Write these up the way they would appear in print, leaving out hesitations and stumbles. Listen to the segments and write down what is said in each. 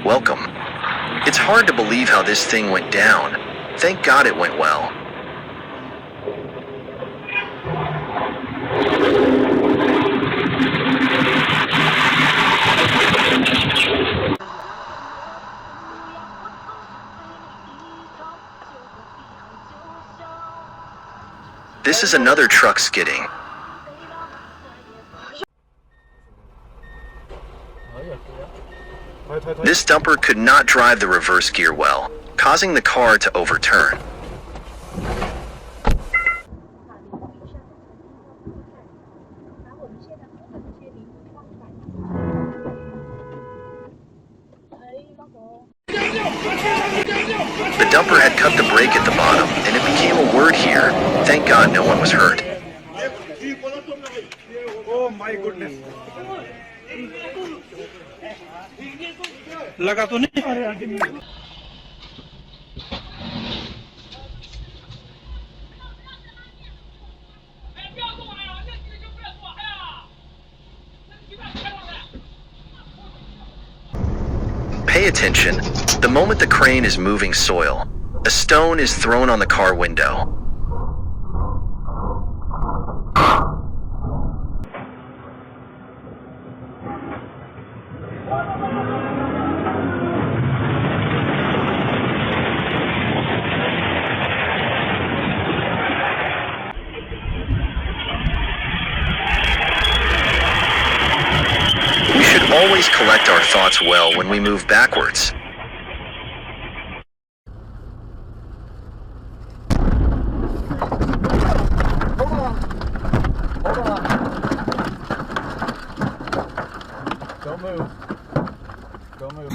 Welcome. It's hard to believe how this thing went down. Thank God it went well. This is another truck skidding. This dumper could not drive the reverse gear well, causing the car to overturn. The dumper had cut the brake at the bottom, and it became a word here. Thank God no one was hurt. Oh my goodness. लगा तो नहीं Pay attention. The moment the crane is moving soil, a stone is thrown on the car window. We should always collect our thoughts well when we move backwards. Don't move. Don't move.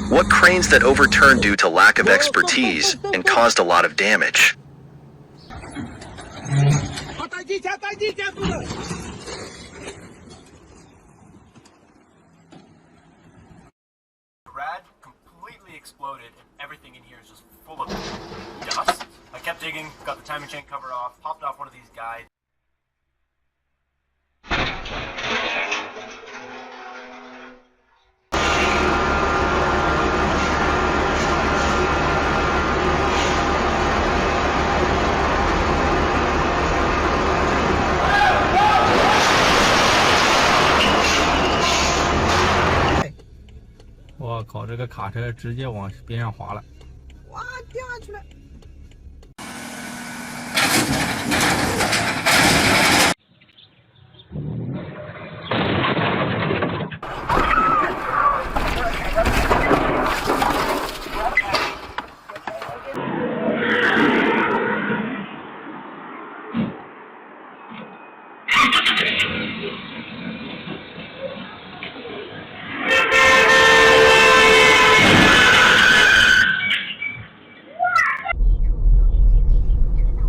What cranes that overturned due to lack of expertise and caused a lot of damage? Rad completely exploded and everything in here is just full of dust. I kept digging, got the timing chain cover off, popped off one of these guys.我靠，这个卡车直接往边上滑了，哇，掉下去了。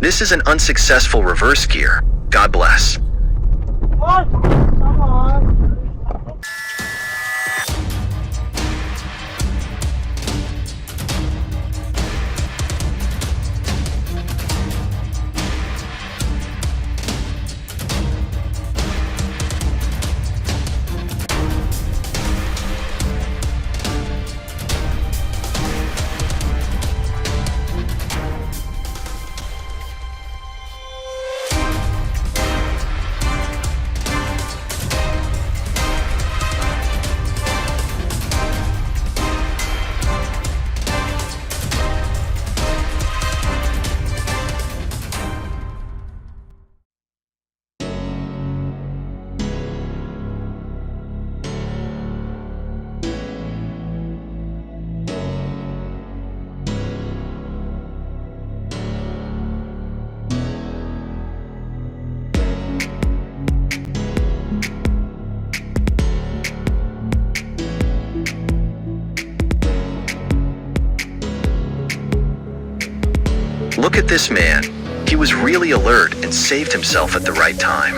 This is an unsuccessful reverse gear. God bless. Look at this man. He was really alert and saved himself at the right time.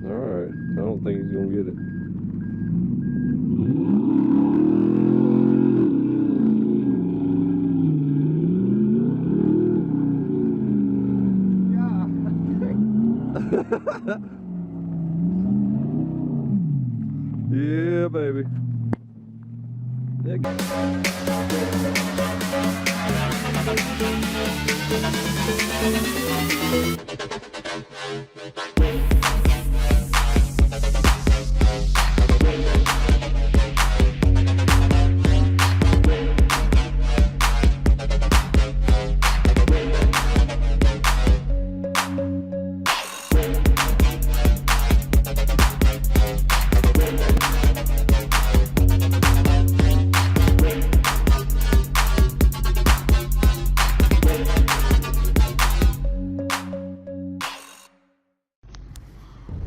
Alright, I don't think he's gonna get it. Yeah, baby.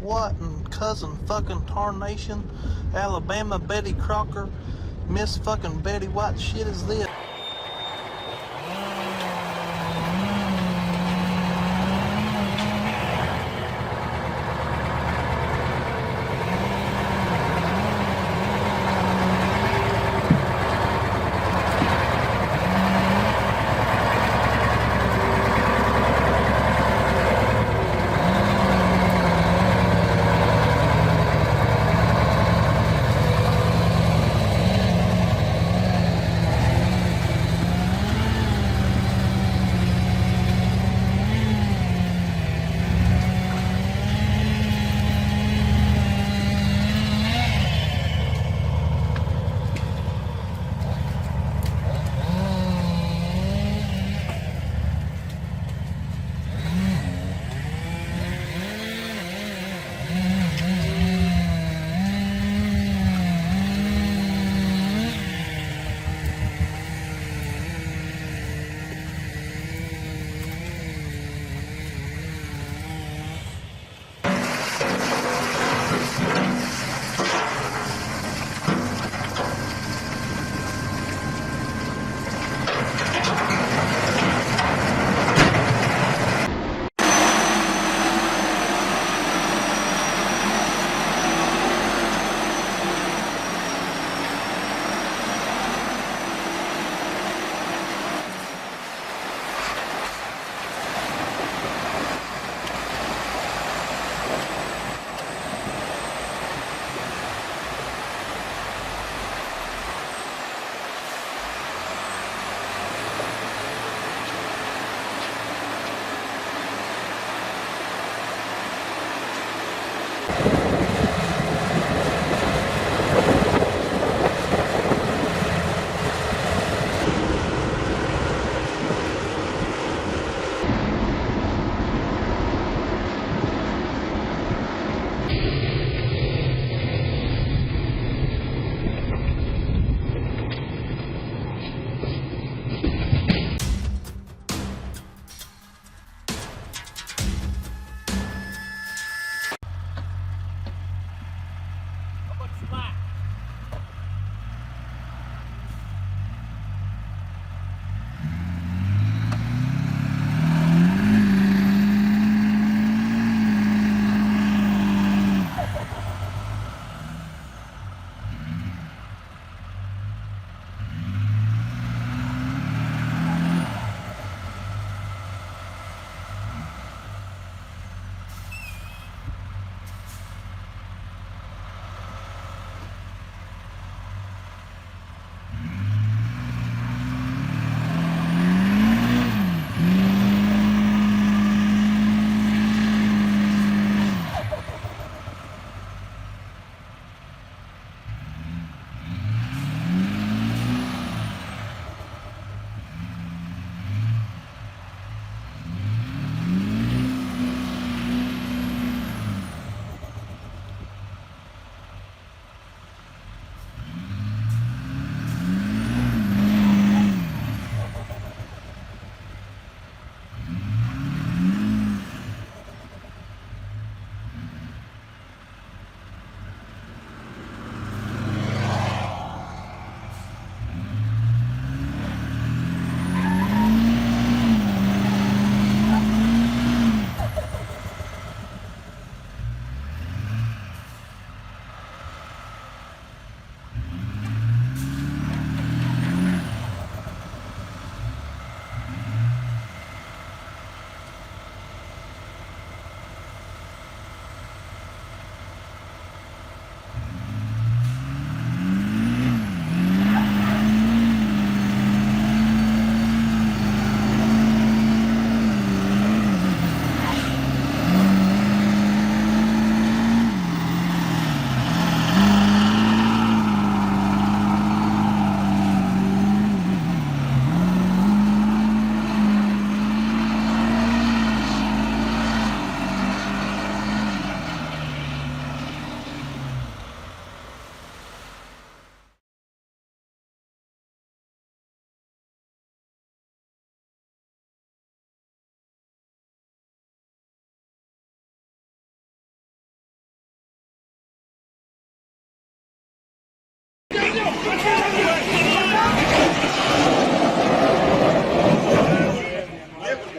What in cousin fucking tarnation, Alabama Betty Crocker, Miss fucking Betty White shit is this?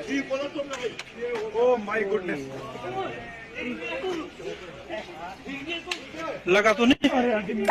Oh my goodness. लगा तो नहीं